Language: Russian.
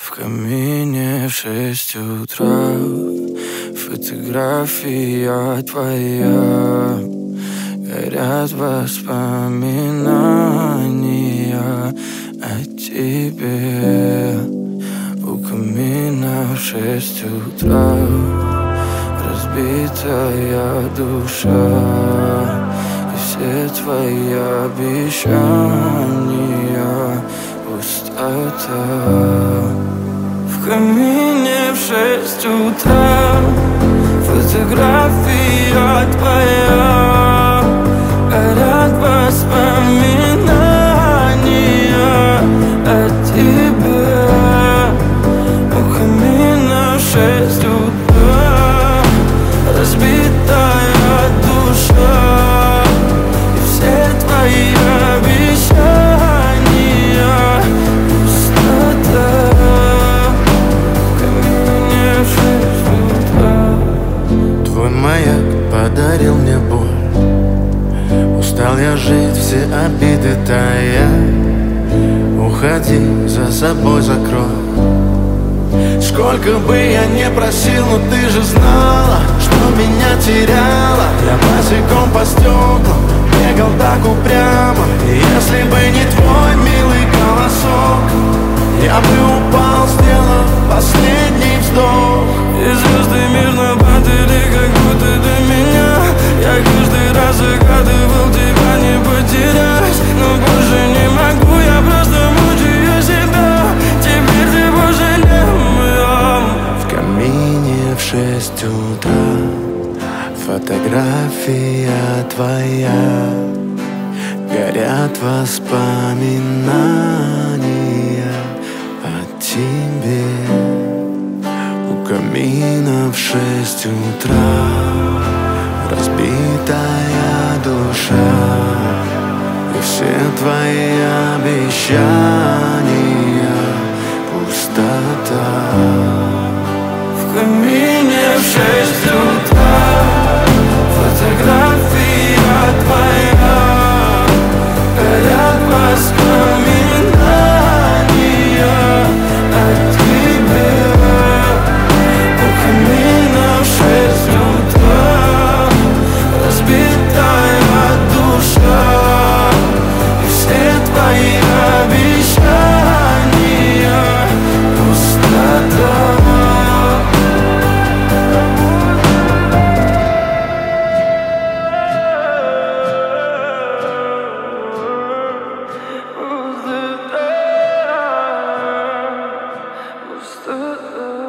В камине в 6 утра фотография твоя. Горят воспоминания о тебе. У камина в 6 утра разбитая душа. И все твои обещания пустота. В камине в 6 утра фотография твоя. Горят воспоминания о тебе. У камина в 6 утра разбитая душа. И все твои обещания пустота. В камине в 6 утра. Твой маяк подарил мне боль. Устал я жить, все обиды тая. Уходи, за собой закрой. Сколько бы я не просил, но ты же знала, что меня теряла. Я босиком по стеклам бегал так упрямо. И если бы не твой милый голосок, я бы упал, сделав последний вздох. И звезды мирно падали, как будто до меня. Я каждый раз загадывал тебя не потерять, но больше не могу, я просто мучаю себя. Теперь ты больше не моя. В камине в 6 утра фотография твоя. Горят воспоминания о тебе. У камина в 6 утра разбитая душа. И все твои обещания пустота. В камине в 6 утра фотография твоя. Горят воспоминания о тебе. У камина в 6 утра разбитая душа. И все твои обещания пустота. Пустота.